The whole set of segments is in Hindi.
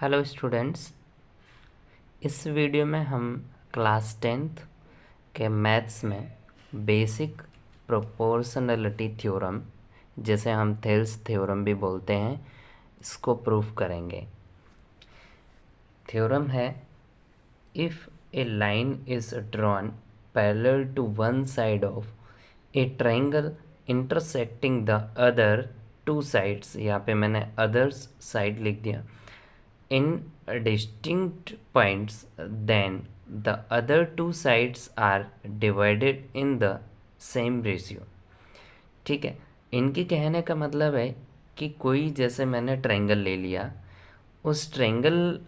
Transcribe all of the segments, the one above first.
हेलो स्टूडेंट्स, इस वीडियो में हम क्लास 10th के मैथ्स में बेसिक प्रोपोर्शनलिटी थ्योरम, जिसे हम थेल्स थ्योरम भी बोलते हैं, इसको प्रूफ करेंगे। थ्योरम है, if a line is drawn parallel to one side of a triangle intersecting the other two sides, यहाँ पे मैंने अदर्स साइड लिख दिया, in distinct points, then the other two sides are divided in the same ratio। ठीक है, इनके कहने का मतलब है कि कोई, जैसे मैंने ट्रायंगल ले लिया, उस ट्रायंगल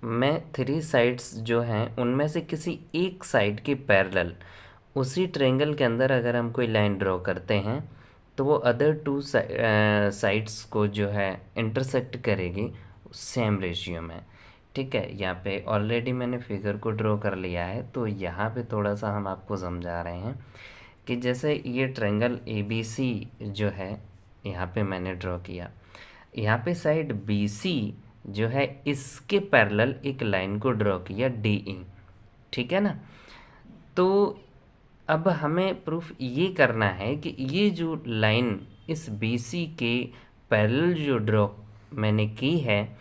में थ्री साइड्स जो हैं उनमें से किसी एक साइड के पैरेलल उसी ट्रायंगल के अंदर अगर हम कोई लाइन ड्रॉ करते हैं तो वो अदर टू साइड्स को जो है इंटरसेक्ट करेगी सेम रेशियो में। ठीक है, यहाँ पे ऑलरेडी मैंने फिगर को ड्रॉ कर लिया है, तो यहाँ पे थोड़ा सा हम आपको समझा रहे हैं कि जैसे ये ट्रायंगल ABC जो है यहाँ पे मैंने ड्रॉ किया, यहाँ पे साइड BC जो है इसके पैरेलल एक लाइन को ड्रॉ किया DE। ठीक है ना, तो अब हमें प्रूफ ये करना है कि ये जो लाइन इस BC के पैरेलल जो ड्रॉ मैंने की है,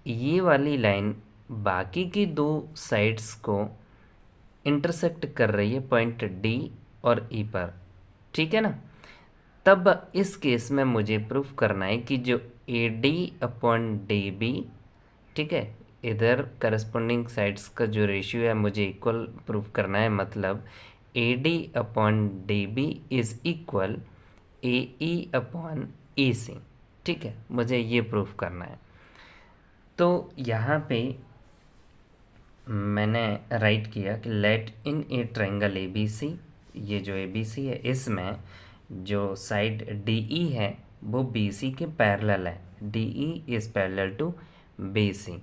ये वाली लाइन बाकी की दो साइड्स को इंटरसेक्ट कर रही है पॉइंट D और E पर। ठीक है ना, तब इस केस में मुझे प्रूफ करना है कि जो AD अपॉन DB, ठीक है, इधर करस्पॉन्डिंग साइड्स का जो रेशियो है मुझे इक्वल प्रूफ करना है, मतलब AD upon DB is equal AE upon AC। ठीक है, मुझे ये प्रूफ करना है। तो यहाँ पे मैंने राइट किया कि let in a triangle ABC, ये जो ABC है इसमें जो साइड DE है वो BC के पैरेलल है, DE is parallel to BC।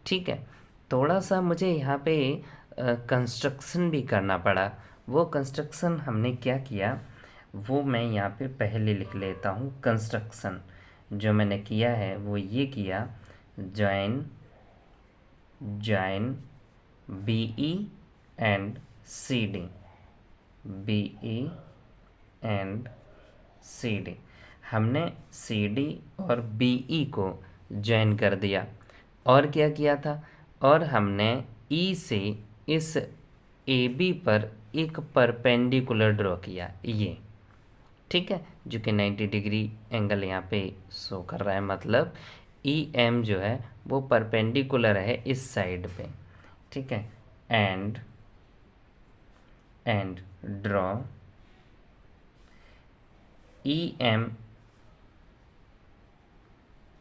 ठीक है, थोड़ा सा मुझे यहाँ पे कंस्ट्रक्शन भी करना पड़ा। वो कंस्ट्रक्शन हमने क्या किया वो मैं यहाँ पे पहले लिख लेता हूँ। कंस्ट्रक्शन जो मैंने किया है वो ये किया, join BE and CD, BE and CD। हमने CD और BE को जॉइन कर दिया, और क्या किया था, और हमने E से इस AB पर एक परपेंडिकुलर ड्रॉ किया, ये। ठीक है, जो कि 90 डिग्री एंगल यहाँ पे शो कर रहा है, मतलब EM जो है वो परपेंडिकुलर है इस साइड पे। ठीक है, and draw EM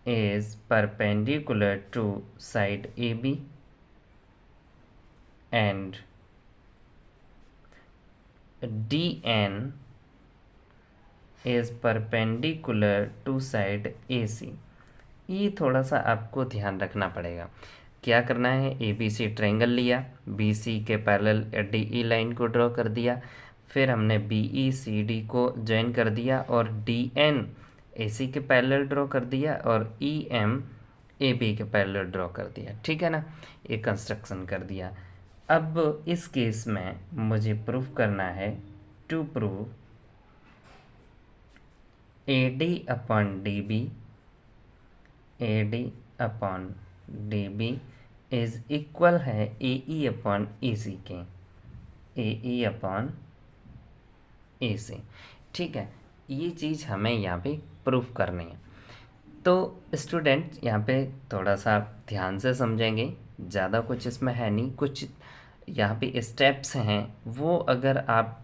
is perpendicular to side AB and DN is perpendicular to side AC। ये थोड़ा सा आपको ध्यान रखना पड़ेगा। क्या करना है, ABC ट्रायंगल लिया, BC के पैरेलल DE लाइन को ड्रॉ कर दिया, फिर हमने BE CD को ज्वाइन कर दिया और DN AC के पैरेलल ड्रॉ कर दिया और EM AB के पैरेलल ड्रॉ कर दिया। ठीक है ना, ये कंस्ट्रक्शन कर दिया। अब इस केस में मुझे प्रूफ करना है, to prove AD upon DB is equal है AE अपॉन AC के, AE अपॉन AC। ठीक है, ये चीज़ हमें यहाँ पे प्रूफ करनी है। तो स्टूडेंट यहाँ पे थोड़ा सा ध्यान से समझेंगे, ज़्यादा कुछ इसमें है नहीं, कुछ यहाँ पे स्टेप्स हैं, वो अगर आप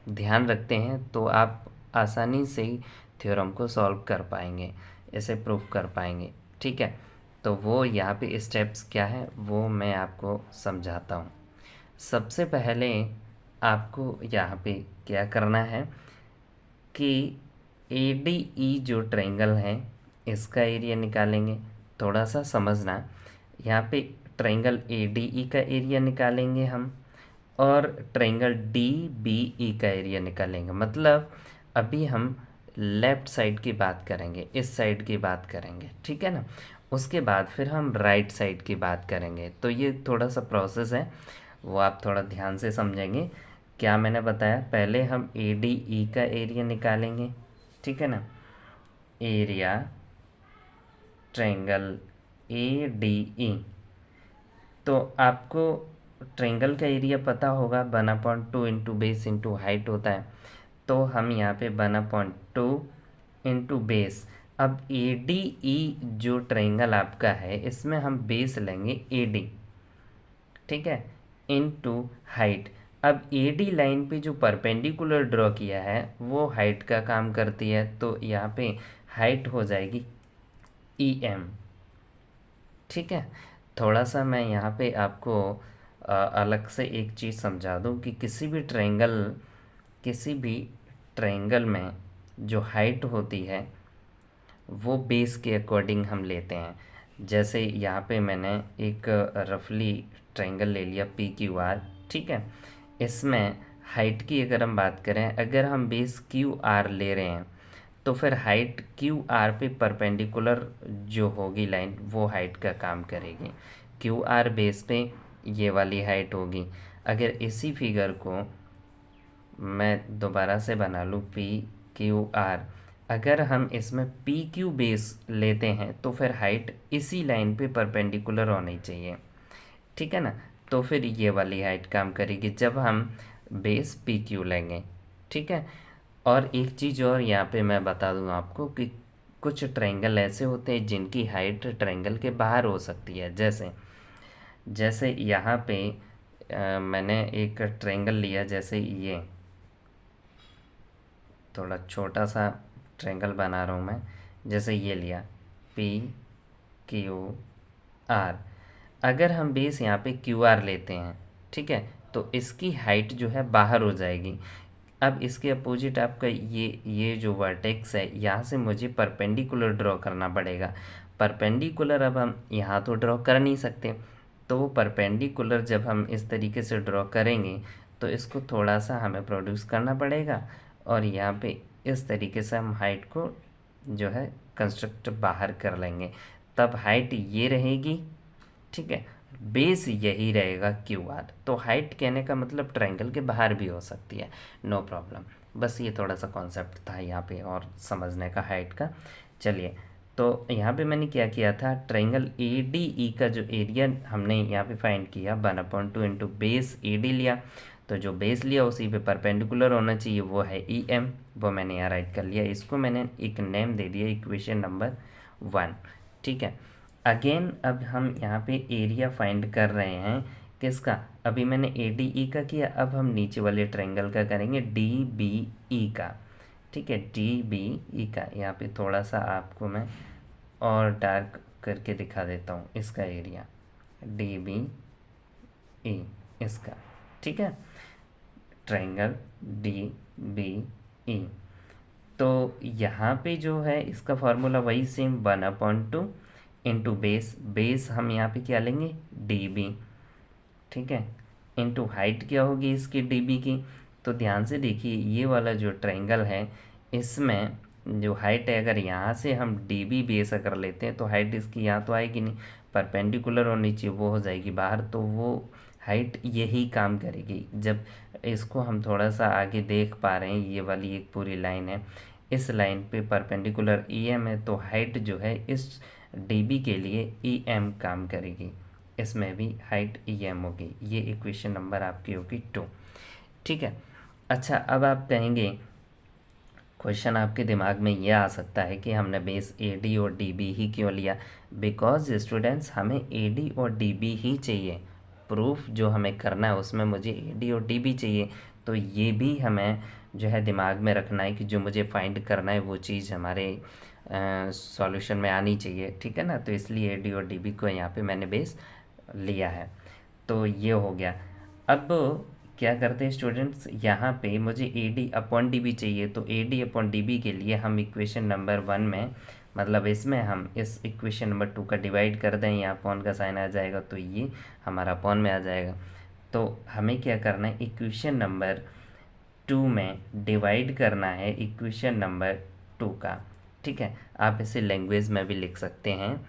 ध्यान रखते हैं तो आप आसानी से ही थ्योरम को सॉल्व कर पाएंगे, इसे प्रूफ कर पाएंगे। ठीक है, तो वो यहाँ पे स्टेप्स क्या है वो मैं आपको समझाता हूँ। सबसे पहले आपको यहाँ पे क्या करना है कि ADE जो ट्रायंगल है इसका एरिया निकालेंगे। थोड़ा सा समझना, यहाँ पे ट्रायंगल ADE का एरिया निकालेंगे हम, और ट्रायंगल DBE का एरिया निकालेंगे। मतलब अभी हम लेफ़्ट साइड की बात करेंगे, इस साइड की बात करेंगे, ठीक है ना। उसके बाद फिर हम राइट साइड की बात करेंगे। तो ये थोड़ा सा प्रोसेस है, वो आप थोड़ा ध्यान से समझेंगे। क्या मैंने बताया, पहले हम ए डी ई का एरिया निकालेंगे, ठीक है ना। Area triangle A D E, तो आपको ट्रायंगल का एरिया पता होगा, 1/2 इंटू बेस इंटू हाइट होता है। तो हम यहाँ पे 1/2 इंटू बेस। अब ए डी ई जो ट्रायंगल आपका है, इसमें हम बेस लेंगे ए डी, ठीक है, इनटू हाइट। अब ए डी लाइन पे जो परपेंडिकुलर ड्रॉ किया है वो हाइट का काम करती है, तो यहाँ पे हाइट हो जाएगी ई एम, ठीक है। थोड़ा सा मैं यहाँ पे आपको अलग से एक चीज़ समझा दूँ कि किसी भी ट्रायंगल में जो हाइट होती है वो बेस के अकॉर्डिंग हम लेते हैं। जैसे यहाँ पे मैंने एक रफली ट्रायंगल ले लिया पी क्यू आर, ठीक है। इसमें हाइट की अगर हम बात करें, अगर हम बेस क्यू आर ले रहे हैं तो फिर हाइट क्यू आर पे परपेंडिकुलर जो होगी लाइन वो हाइट का काम करेगी। क्यू आर बेस पे ये वाली हाइट होगी। अगर इसी फिगर को मैं दोबारा से बना लूँ पी क्यू आर, अगर हम इसमें पी क्यू बेस लेते हैं तो फिर हाइट इसी लाइन पे परपेंडिकुलर होनी चाहिए, ठीक है ना। तो फिर ये वाली हाइट काम करेगी जब हम बेस पी क्यू लेंगे, ठीक है। और एक चीज़ और यहाँ पे मैं बता दूँ आपको कि कुछ ट्रायंगल ऐसे होते हैं जिनकी हाइट ट्रायंगल के बाहर हो सकती है। जैसे जैसे यहाँ पे मैंने एक ट्रायंगल लिया, जैसे ये थोड़ा छोटा सा ट्रायंगल बना रहा हूँ मैं। जैसे ये लिया पी क्यू आर, अगर हम बेस यहाँ पे क्यू आर लेते हैं, ठीक है, तो इसकी हाइट जो है बाहर हो जाएगी। अब इसके अपोजिट आपका ये जो वर्टेक्स है, यहाँ से मुझे परपेंडिकुलर ड्रॉ करना पड़ेगा। परपेंडिकुलर अब हम यहाँ तो ड्रॉ कर नहीं सकते, तो वो परपेंडिकुलर जब हम इस तरीके से ड्रॉ करेंगे तो इसको थोड़ा सा हमें प्रोड्यूस करना पड़ेगा, और यहाँ पे इस तरीके से हम हाइट को जो है कंस्ट्रक्ट बाहर कर लेंगे। तब हाइट ये रहेगी, ठीक है, बेस यही रहेगा क्यू आर। तो हाइट कहने का मतलब ट्रायंगल के बाहर भी हो सकती है, नो प्रॉब्लम। बस ये थोड़ा सा कॉन्सेप्ट था यहाँ पे और समझने का हाइट का। चलिए, तो यहाँ पे मैंने क्या किया था, ट्रायंगल ए डी ई का जो एरिया हमने यहाँ पे फाइंड किया 1/2 इंटू बेस ए डी लिया। तो जो बेस लिया उसी पे परपेंडिकुलर होना चाहिए, वो है ई एम, वो मैंने यहाँ राइट कर लिया। इसको मैंने एक नेम दे दिया इक्वेशन नंबर 1, ठीक है। अगेन अब हम यहाँ पे एरिया फाइंड कर रहे हैं किसका, अभी मैंने ए डी ई का किया, अब हम नीचे वाले ट्रायंगल का करेंगे डी बी ई का, ठीक है। डी बी ई का यहाँ पे थोड़ा सा आपको मैं और डार्क करके दिखा देता हूँ इसका एरिया, डी बी ई इसका, ठीक है, ट्रायंगल डी बी ई। तो यहाँ पे जो है इसका फॉर्मूला वही सेम 1/2 इंटू बेस हम यहाँ पे क्या लेंगे डी बी, ठीक है, इंटू हाइट क्या होगी इसकी डी बी की। तो ध्यान से देखिए ये वाला जो ट्रायंगल है इसमें जो हाइट है, अगर यहाँ से हम डी बी बेस अगर लेते हैं तो हाइट इसकी यहाँ तो आएगी नहीं, परपेंडिकुलर होनी चाहिए, वो हो जाएगी बाहर, तो वो हाइट यही काम करेगी। जब इसको हम थोड़ा सा आगे देख पा रहे हैं, ये वाली एक पूरी लाइन है, इस लाइन पे परपेंडिकुलर ई एम है, तो हाइट जो है इस डी बी के लिए ई एम काम करेगी, इसमें भी हाइट ई एम होगी। ये इक्वेशन नंबर आपकी होगी 2, ठीक है। अच्छा, अब आप कहेंगे क्वेश्चन आपके दिमाग में ये आ सकता है कि हमने बेस ए डी और डी बी ही क्यों लिया। बिकॉज स्टूडेंट्स हमें ए डी और डी बी ही चाहिए, प्रूफ जो हमें करना है उसमें मुझे ए डी और डी बी चाहिए। तो ये भी हमें जो है दिमाग में रखना है कि जो मुझे फाइंड करना है वो चीज़ हमारे सॉल्यूशन में आनी चाहिए, ठीक है ना। तो इसलिए ए डी और डी बी को यहाँ पे मैंने बेस लिया है। तो ये हो गया। अब क्या करते हैं स्टूडेंट्स, यहाँ पे मुझे A D upon D B चाहिए, तो A D upon D B के लिए हम इक्वेशन नंबर 1 में, मतलब इसमें हम इस इक्वेशन नंबर 2 का डिवाइड कर दें, यहाँ अपॉन का साइन आ जाएगा तो ये हमारा अपॉन में आ जाएगा। तो हमें क्या करना है, इक्वेशन नंबर 2 में डिवाइड करना है इक्वेशन नंबर टू का। ठीक है, आप इसे लैंग्वेज में भी लिख सकते हैं,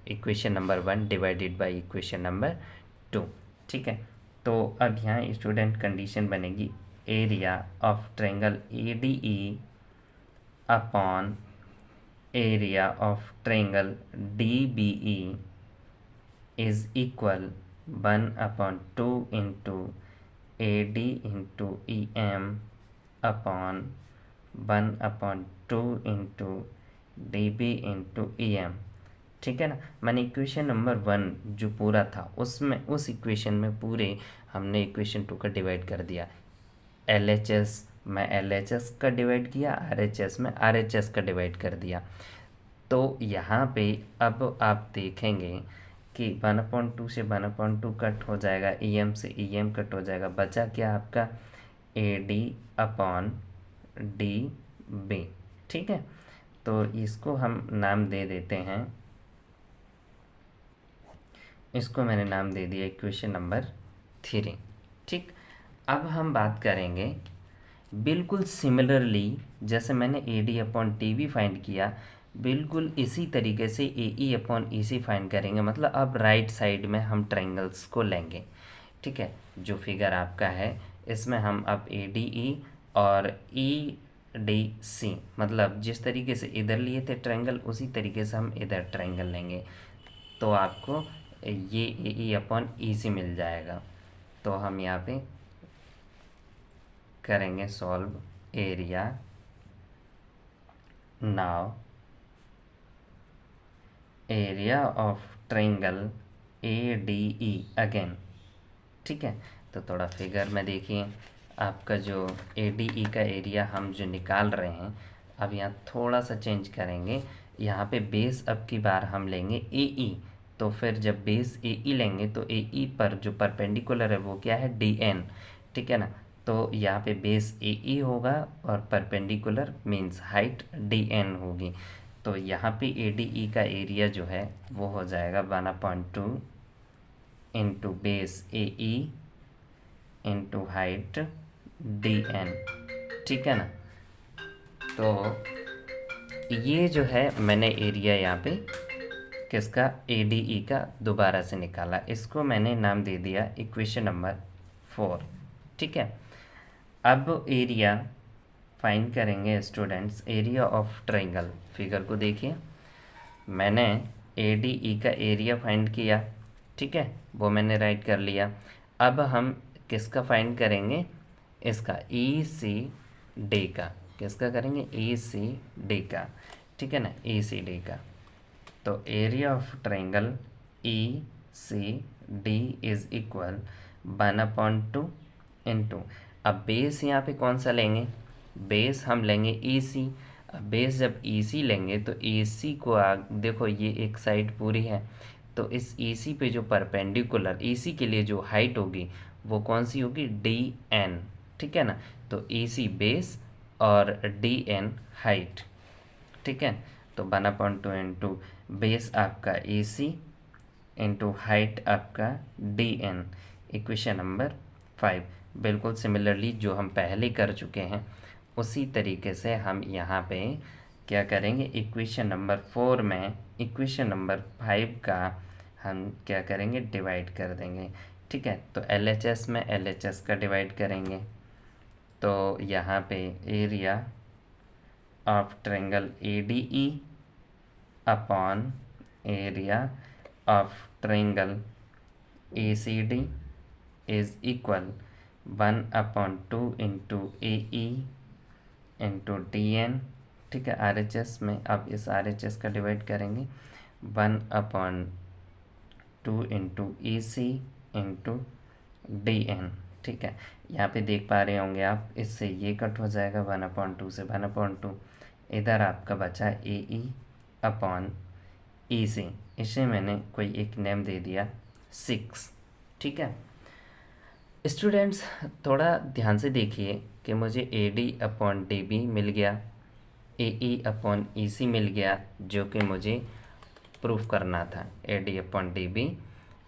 equation number 1 divided by equation number 2। ठीक है, तो अब यहाँ स्टूडेंट कंडीशन बनेगी area of triangle ADE upon area of triangle DBE is equal 1/2 into AD into EM upon 1/2 into DB into EM। ठीक है ना, मैंने इक्वेशन नंबर 1 जो पूरा था उसमें, उस इक्वेशन में पूरे हमने इक्वेशन 2 का डिवाइड कर दिया। LHS में LHS का डिवाइड किया, RHS में RHS का डिवाइड कर दिया। तो यहाँ पे अब आप देखेंगे कि 1/2 से 1/2 कट हो जाएगा, EM से EM कट हो जाएगा, बचा क्या आपका AD अपॉन DB। ठीक है, तो इसको हम नाम दे देते हैं, इसको मैंने नाम दे दिया इक्वेशन नंबर 3। ठीक, अब हम बात करेंगे बिल्कुल सिमिलरली जैसे मैंने AD अपॉन DB फाइंड किया, बिल्कुल इसी तरीके से AE अपॉन EC फाइंड करेंगे। मतलब अब राइट साइड में हम ट्रायंगल्स को लेंगे। ठीक है, जो फिगर आपका है इसमें हम अब ADE और EDC, मतलब जिस तरीके से इधर लिए थे ट्रायंगल उसी तरीके से हम इधर ट्रायंगल लेंगे, तो आपको ये AE अपॉन EC मिल जाएगा। तो हम यहाँ पे करेंगे solve area. Now area of triangle ADE again. ठीक है, तो थोड़ा फिगर में देखिए, आपका जो ADE का एरिया हम जो निकाल रहे हैं, अब यहाँ थोड़ा सा चेंज करेंगे। यहाँ पे बेस अब की बार हम लेंगे AE, तो फिर जब बेस AE लेंगे तो AE पर जो परपेंडिकुलर है वो क्या है, DN। ठीक है ना, तो यहाँ पे बेस AE होगा और परपेंडिकुलर मीन्स हाइट DN होगी। तो यहाँ पे ADE का एरिया जो है वो हो जाएगा 1/2 into base AE into height DN। ठीक है ना, तो ये जो है मैंने एरिया यहाँ पे किसका, ADE का दोबारा से निकाला, इसको मैंने नाम दे दिया इक्वेशन नंबर 4। ठीक है, अब एरिया फाइंड करेंगे students, area of triangle. Figure को देखिए, मैंने ADE का एरिया फाइंड किया। ठीक है, वो मैंने राइट कर लिया। अब हम किसका फाइंड करेंगे, इसका ECD का। किसका करेंगे, ECD का। ठीक है ना, ECD का। तो area of triangle ECD is equal 1/2 into, अब बेस यहाँ पे कौन सा लेंगे, बेस हम लेंगे EC। अब बेस जब EC लेंगे तो EC को देखो ये एक साइड पूरी है, तो इस EC पे जो परपेंडिकुलर EC के लिए जो हाइट होगी वो कौन सी होगी, DN। ठीक है ना, तो EC बेस और DN हाइट। ठीक है, तो 1/2 इंटू बेस आपका EC इंटू हाइट आपका DN, इक्वेशन नंबर 5। बिल्कुल सिमिलरली जो हम पहले कर चुके हैं उसी तरीके से हम यहाँ पे क्या करेंगे, इक्वेशन नंबर 4 में इक्वेशन नंबर 5 का हम क्या करेंगे, डिवाइड कर देंगे। ठीक है, तो LHS में LHS का डिवाइड करेंगे, तो यहाँ पे area of triangle ADE upon area of triangle ACD is equal 1/2 into AE into DN। ठीक है, RHS में अब इस RHS का डिवाइड करेंगे, 1/2 इंटू EC इंटू DN। ठीक है, यहाँ पे देख पा रहे होंगे आप, इससे ये कट हो जाएगा, 1/2 से 1/2, इधर आपका बचा AE अपॉन EC, इसे मैंने कोई एक नेम दे दिया 6। ठीक है स्टूडेंट्स, थोड़ा ध्यान से देखिए कि मुझे AD अपॉन DB मिल गया, AE अपॉन EC मिल गया, जो कि मुझे प्रूफ करना था, AD अपॉन DB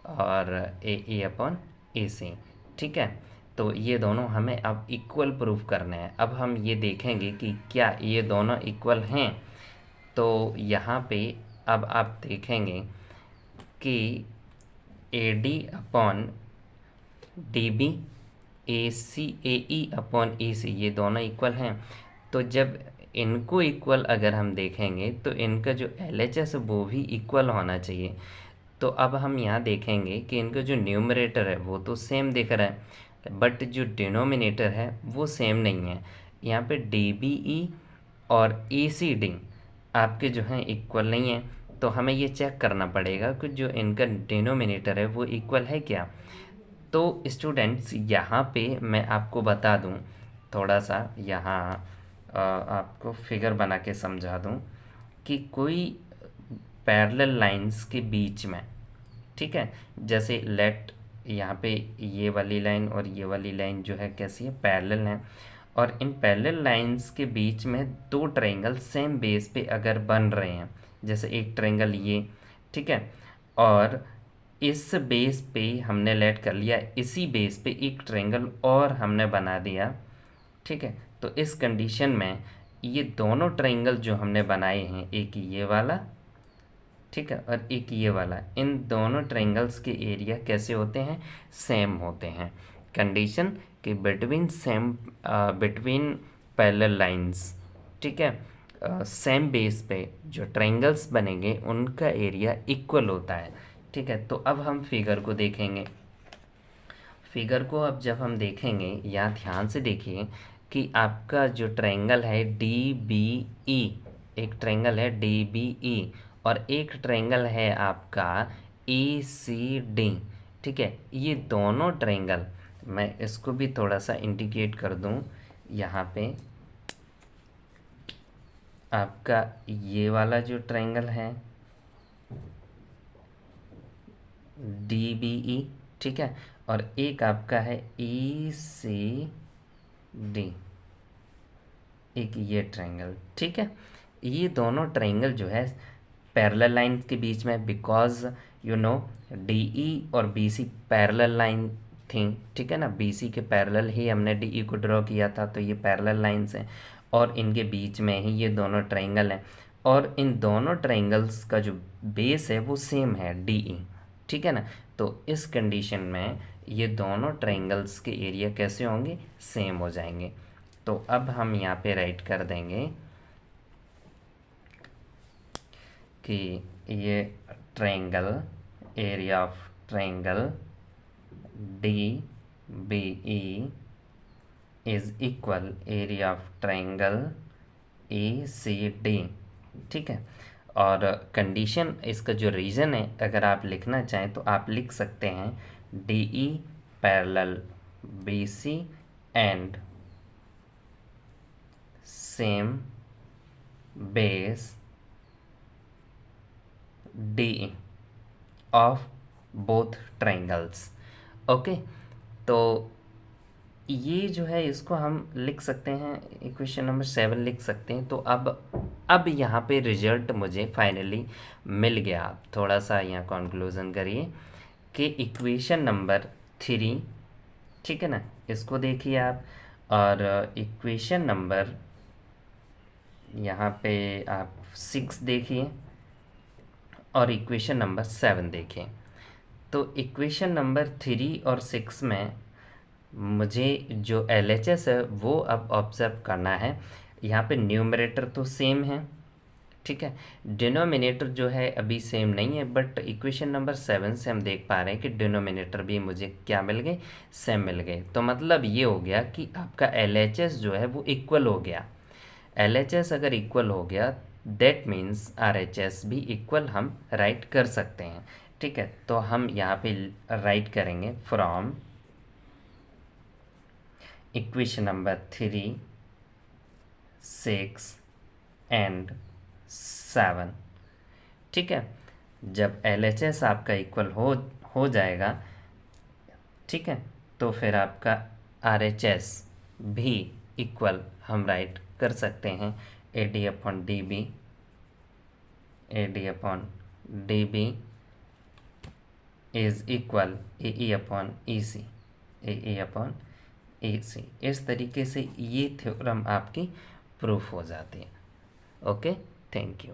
और AE अपॉन EC। ठीक है, तो ये दोनों हमें अब इक्वल प्रूफ करने हैं। अब हम ये देखेंगे कि क्या ये दोनों इक्वल हैं। तो यहाँ पे अब आप देखेंगे कि A D upon D B, A C A E upon E C, ये दोनों इक्वल हैं। तो जब इनको इक्वल अगर हम देखेंगे तो इनका जो एल एच एस वो भी इक्वल होना चाहिए। तो अब हम यहाँ देखेंगे कि इनका जो न्यूमरेटर है वो तो सेम दिख रहा है, बट जो डिनोमिनेटर है वो सेम नहीं है। यहाँ पे डी बी ई और ए सी डी आपके जो हैं इक्वल नहीं है। तो हमें ये चेक करना पड़ेगा कि जो इनका डिनोमिनेटर है वो इक्वल है क्या। तो स्टूडेंट्स यहाँ पे मैं आपको बता दूँ, थोड़ा सा यहाँ आपको फिगर बना के समझा दूँ कि कोई पैरेलल लाइंस के बीच में, ठीक है, जैसे लेट यहाँ पे ये वाली लाइन और ये वाली लाइन जो है कैसी है, पैरेलल है। और इन पैरेलल लाइंस के बीच में दो ट्रायंगल सेम बेस पे अगर बन रहे हैं, जैसे एक ट्रायंगल ये, ठीक है, और इस बेस पे हमने लेट कर लिया, इसी बेस पे एक ट्रायंगल और हमने बना दिया, ठीक है। तो इस कंडीशन में ये दोनों ट्रायंगल जो हमने बनाए हैं, एक ये वाला, ठीक है, और एक ये वाला, इन दोनों ट्रायंगल्स के एरिया कैसे होते हैं, सेम होते हैं। कंडीशन कि बिटवीन पैरेलल लाइंस, ठीक है, सेम बेस पे जो ट्रायंगल्स बनेंगे उनका एरिया इक्वल होता है, ठीक है। तो अब हम फिगर को देखेंगे। फिगर को अब जब हम देखेंगे, यहाँ ध्यान से देखिए कि आपका जो ट्रायंगल है डी बी ई, एक ट्रायंगल है डी बी ई और एक ट्रायंगल है आपका ए सी डी, ठीक है। ये दोनों ट्रायंगल, मैं इसको भी थोड़ा सा इंडिकेट कर दूं, यहाँ पे आपका ये वाला जो ट्रायंगल है डी बी ई, ठीक है, और एक आपका है ई सी डी, एक ये ट्रायंगल, ठीक है। ये दोनों ट्रायंगल जो है पैरेलल लाइन के बीच में, because you know D E और बी सी पैरेलल लाइन थी, ठीक है ना, बी सी के पैरेलल ही हमने डी ई को ड्रॉ किया था, तो ये पैरेलल लाइंस हैं और इनके बीच में ही ये दोनों ट्रायंगल हैं। और इन दोनों ट्रायंगल्स का जो बेस है वो सेम है डी ई, ठीक है ना। तो इस कंडीशन में ये दोनों ट्रायंगल्स के एरिया कैसे होंगे, सेम हो जाएंगे। तो अब हम यहाँ पे राइट कर देंगे कि ये triangle, area of triangle D B E is equal area of triangle A C D, ठीक है। और कंडीशन, इसका जो रीज़न है अगर आप लिखना चाहें तो आप लिख सकते हैं D E parallel B C and same base D of both triangles. Okay, तो ये जो है इसको हम लिख सकते हैं, इक्वेशन नंबर 7 लिख सकते हैं। तो अब यहाँ पे रिजल्ट मुझे फाइनली मिल गया। थोड़ा सा यहाँ कंक्लूजन करिए कि इक्वेशन नंबर 3, ठीक है ना, इसको देखिए आप, और इक्वेशन नंबर यहाँ पे आप 6 देखिए और इक्वेशन नंबर 7 देखें। तो इक्वेशन नंबर 3 और 6 में मुझे जो LHS है वो अब ऑब्जर्व करना है। यहाँ पे न्यूमरेटर तो सेम है, ठीक है, डिनोमिनेटर जो है अभी सेम नहीं है, बट इक्वेशन नंबर 7 से हम देख पा रहे हैं कि डिनोमिनेटर भी मुझे क्या मिल गए, सेम मिल गए। तो मतलब ये हो गया कि आपका LHS जो है वो इक्वल हो गया। LHS अगर इक्वल हो गया दैट मीन्स RHS भी इक्वल हम राइट कर सकते हैं, ठीक है। तो हम यहाँ पे राइट करेंगे फ्रॉम इक्वेशन नंबर 3, 6 एंड 7, ठीक है। जब LHS आपका इक्वल हो जाएगा, ठीक है, तो फिर आपका RHS भी इक्वल हम राइट कर सकते हैं AD upon DB, AD upon DB is equal AE upon EC, AE upon A C. इस तरीके से ये थ्योरम आपकी प्रूफ हो जाती है। Okay, thank you.